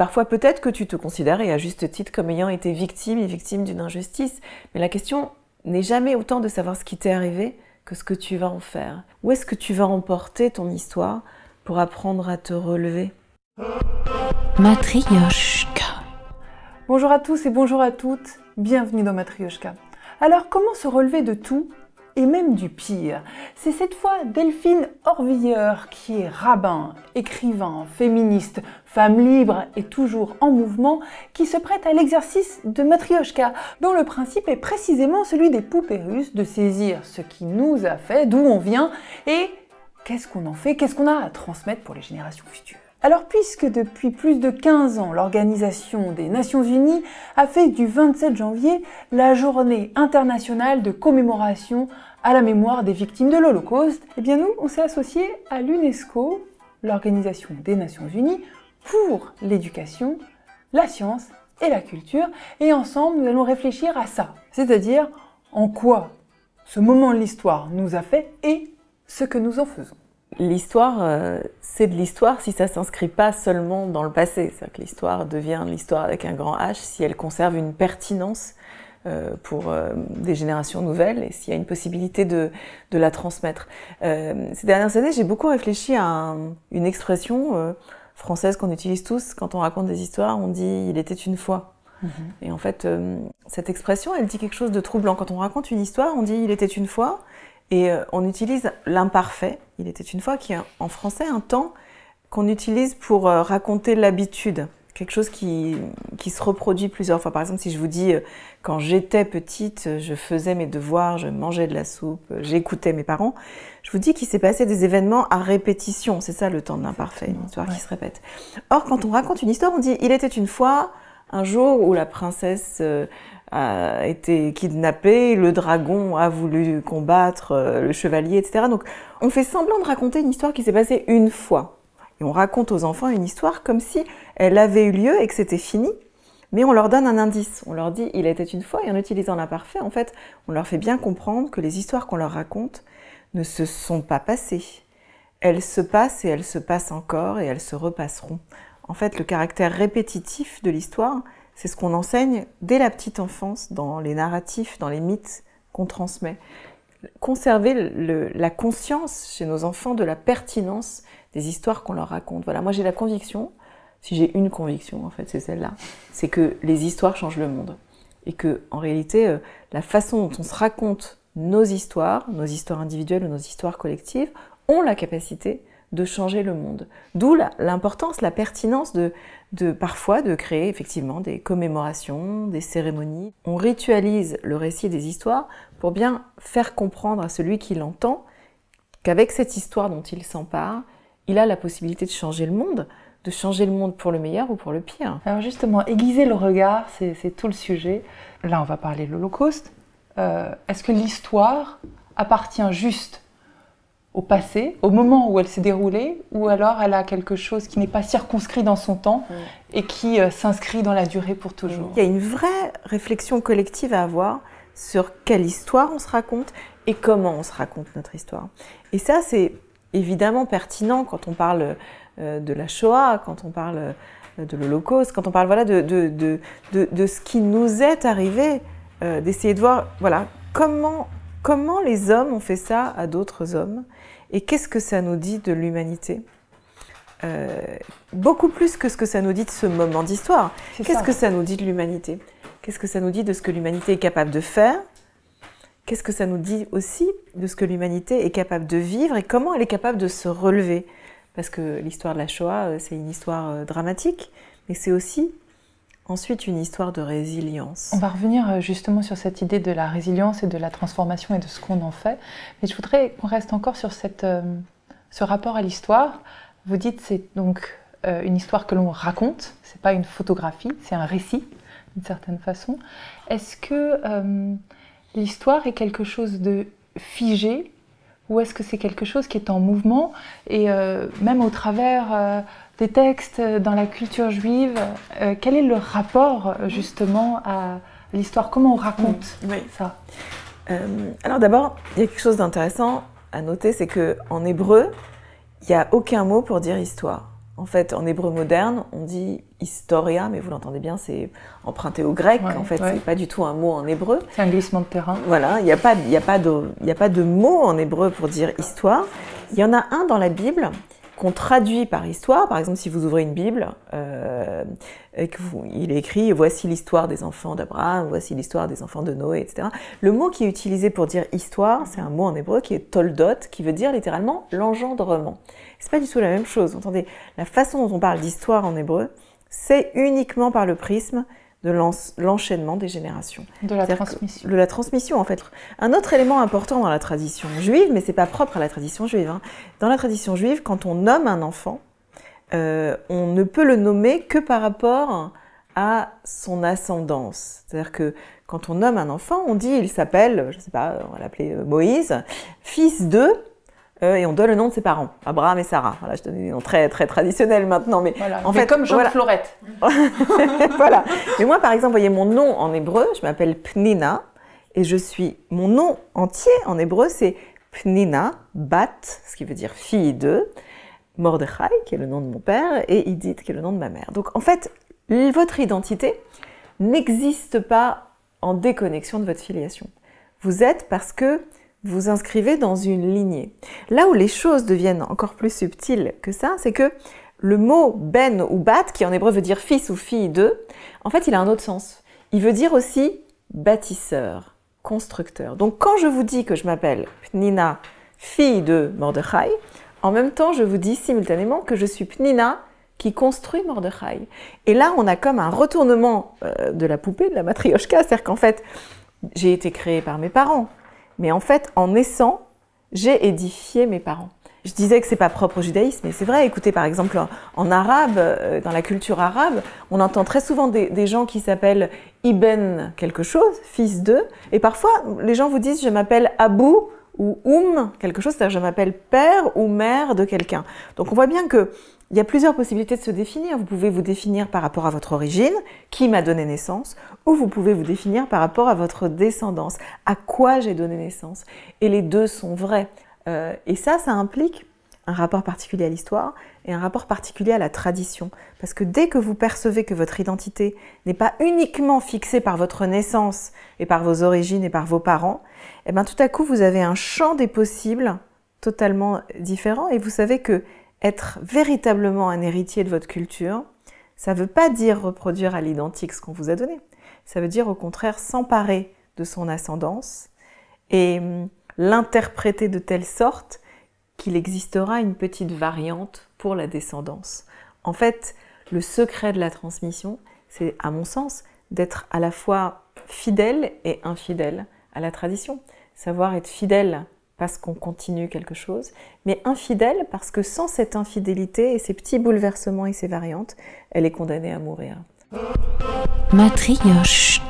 Parfois, peut-être que tu te considères, et à juste titre, comme ayant été victime et victime d'une injustice. Mais la question n'est jamais autant de savoir ce qui t'est arrivé que ce que tu vas en faire. Où est-ce que tu vas emporter ton histoire pour apprendre à te relever? Matryoshka. Bonjour à tous et bonjour à toutes, bienvenue dans Matryoshka. Alors, comment se relever de tout et même du pire? C'est cette fois Delphine Orvilleur qui est rabbin, écrivain, féministe, femme libre et toujours en mouvement qui se prête à l'exercice de Matryoshka, dont le principe est précisément celui des poupées russes, de saisir ce qui nous a fait, d'où on vient et qu'est-ce qu'on en fait, qu'est-ce qu'on a à transmettre pour les générations futures. Alors, puisque depuis plus de 15 ans, l'Organisation des Nations Unies a fait du 27 janvier la journée internationale de commémoration à la mémoire des victimes de l'Holocauste, eh bien nous, on s'est associé à l'UNESCO, l'Organisation des Nations Unies, pour l'éducation, la science et la culture, et ensemble, nous allons réfléchir à ça, c'est-à-dire en quoi ce moment de l'histoire nous a fait et ce que nous en faisons. L'histoire, c'est de l'histoire si ça ne s'inscrit pas seulement dans le passé. C'est-à-dire que l'histoire devient l'histoire avec un grand H si elle conserve une pertinence pour des générations nouvelles et s'il y a une possibilité de la transmettre. Ces dernières années, j'ai beaucoup réfléchi à une expression française qu'on utilise tous quand on raconte des histoires. On dit « il était une fois ». Et en fait, cette expression, elle dit quelque chose de troublant. Quand on raconte une histoire, on dit « il était une fois ». Et on utilise l'imparfait, il était une fois, qui est en français un temps qu'on utilise pour raconter l'habitude, quelque chose qui se reproduit plusieurs fois. Par exemple, si je vous dis « quand j'étais petite, je faisais mes devoirs, je mangeais de la soupe, j'écoutais mes parents », je vous dis qu'il s'est passé des événements à répétition. C'est ça le temps de l'imparfait, une histoire qui se répète. Or, quand on raconte une histoire, on dit « il était une fois un jour où la princesse… a été kidnappé, le dragon a voulu combattre le chevalier, etc. » Donc, on fait semblant de raconter une histoire qui s'est passée une fois. Et on raconte aux enfants une histoire comme si elle avait eu lieu et que c'était fini. Mais on leur donne un indice. On leur dit « il était une fois » et en utilisant l'imparfait, en fait, on leur fait bien comprendre que les histoires qu'on leur raconte ne se sont pas passées. Elles se passent et elles se passent encore et elles se repasseront. En fait, le caractère répétitif de l'histoire, c'est ce qu'on enseigne dès la petite enfance, dans les narratifs, dans les mythes qu'on transmet. Conserver la conscience chez nos enfants de la pertinence des histoires qu'on leur raconte. Voilà, moi j'ai la conviction, si j'ai une conviction en fait, c'est celle-là, c'est que les histoires changent le monde. Et que, en réalité, la façon dont on se raconte nos histoires individuelles ou nos histoires collectives, ont la capacité de changer le monde. D'où l'importance, la pertinence parfois de créer effectivement des commémorations, des cérémonies. On ritualise le récit des histoires pour bien faire comprendre à celui qui l'entend qu'avec cette histoire dont il s'empare, il a la possibilité de changer le monde pour le meilleur ou pour le pire. Alors justement, aiguiser le regard, c'est tout le sujet. Là, on va parler de l'Holocauste. Est-ce que l'histoire appartient juste au passé, au moment où elle s'est déroulée, ou alors elle a quelque chose qui n'est pas circonscrit dans son temps et qui s'inscrit dans la durée pour toujours. Il y a une vraie réflexion collective à avoir sur quelle histoire on se raconte et comment on se raconte notre histoire. Et ça, c'est évidemment pertinent quand on parle de la Shoah, quand on parle de l'Holocauste, quand on parle voilà, de ce qui nous est arrivé, d'essayer de voir voilà, comment les hommes ont fait ça à d'autres hommes et qu'est-ce que ça nous dit de l'humanité ? Beaucoup plus que ce que ça nous dit de ce moment d'histoire. Qu'est-ce que ça nous dit de l'humanité ? Qu'est-ce que ça nous dit de ce que l'humanité est capable de faire ? Qu'est-ce que ça nous dit aussi de ce que l'humanité est capable de vivre et comment elle est capable de se relever ? Parce que l'histoire de la Shoah, c'est une histoire dramatique, mais c'est aussi ensuite une histoire de résilience. On va revenir justement sur cette idée de la résilience et de la transformation et de ce qu'on en fait. Mais je voudrais qu'on reste encore sur ce rapport à l'histoire. Vous dites que c'est donc une histoire que l'on raconte, c'est pas une photographie, c'est un récit d'une certaine façon. Est-ce que l'histoire est quelque chose de figé ou est-ce que c'est quelque chose qui est en mouvement et même au travers des textes dans la culture juive, quel est le rapport justement à l'histoire? Comment on raconte ça? Alors d'abord, il y a quelque chose d'intéressant à noter, c'est qu'en hébreu, il n'y a aucun mot pour dire histoire. En fait, en hébreu moderne, on dit historia, mais vous l'entendez bien, c'est emprunté au grec. En fait, c'est pas du tout un mot en hébreu. C'est un glissement de terrain. Voilà, il n'y a pas de mot en hébreu pour dire histoire. Il y en a un dans la Bible qu'on traduit par histoire. Par exemple, si vous ouvrez une Bible, il est écrit « Voici l'histoire des enfants d'Abraham, voici l'histoire des enfants de Noé, etc. » Le mot qui est utilisé pour dire histoire, c'est un mot en hébreu qui est « toldot », qui veut dire littéralement « l'engendrement ». C'est pas du tout la même chose. Entendez, la façon dont on parle d'histoire en hébreu, c'est uniquement par le prisme de l'enchaînement des générations. De la transmission. De la transmission, en fait. Un autre élément important dans la tradition juive, mais c'est pas propre à la tradition juive. Hein. Dans la tradition juive, quand on nomme un enfant, on ne peut le nommer que par rapport à son ascendance. C'est-à-dire que quand on nomme un enfant, on dit il s'appelle, je sais pas, on va l'appeler Moïse, fils de... et on donne le nom de ses parents, Abraham et Sarah. Voilà, je donne des noms très, très traditionnels maintenant, mais voilà, en fait, comme Jean Florette. Voilà. Mais moi, par exemple, voyez mon nom en hébreu, je m'appelle Pnina, et mon nom entier en hébreu, c'est Pnina Bat, ce qui veut dire fille de Mordechai, qui est le nom de mon père, et Idit, qui est le nom de ma mère. Donc, en fait, votre identité n'existe pas en déconnexion de votre filiation. Vous êtes parce que vous inscrivez dans une lignée. Là où les choses deviennent encore plus subtiles que ça, c'est que le mot ben ou bat, qui en hébreu veut dire fils ou fille de, en fait, il a un autre sens. Il veut dire aussi bâtisseur, constructeur. Donc, quand je vous dis que je m'appelle Pnina, fille de Mordechai, en même temps, je vous dis simultanément que je suis Pnina qui construit Mordechai. Et là, on a comme un retournement de la poupée, de la matrioshka, c'est-à-dire qu'en fait, j'ai été créée par mes parents. Mais en fait, en naissant, j'ai édifié mes parents. Je disais que c'est pas propre au judaïsme, mais c'est vrai. Écoutez, par exemple, en arabe, dans la culture arabe, on entend très souvent des gens qui s'appellent Ibn quelque chose, fils d'eux. Et parfois, les gens vous disent « je m'appelle Abou » ou « quelque chose, c'est-à-dire « je m'appelle père ou mère de quelqu'un ». Donc on voit bien que il y a plusieurs possibilités de se définir. Vous pouvez vous définir par rapport à votre origine, qui m'a donné naissance, ou vous pouvez vous définir par rapport à votre descendance, à quoi j'ai donné naissance. Et les deux sont vrais. Et ça implique un rapport particulier à l'histoire et un rapport particulier à la tradition. Parce que dès que vous percevez que votre identité n'est pas uniquement fixée par votre naissance et par vos origines et par vos parents, eh bien, tout à coup, vous avez un champ des possibles totalement différent. Et vous savez que être véritablement un héritier de votre culture, ça ne veut pas dire reproduire à l'identique ce qu'on vous a donné. Ça veut dire au contraire s'emparer de son ascendance et l'interpréter de telle sorte qu'il existera une petite variante pour la descendance. En fait, le secret de la transmission, c'est, à mon sens, d'être à la fois fidèle et infidèle à la tradition. Savoir être fidèle parce qu'on continue quelque chose, mais infidèle parce que sans cette infidélité et ces petits bouleversements et ces variantes, elle est condamnée à mourir. Matriosh.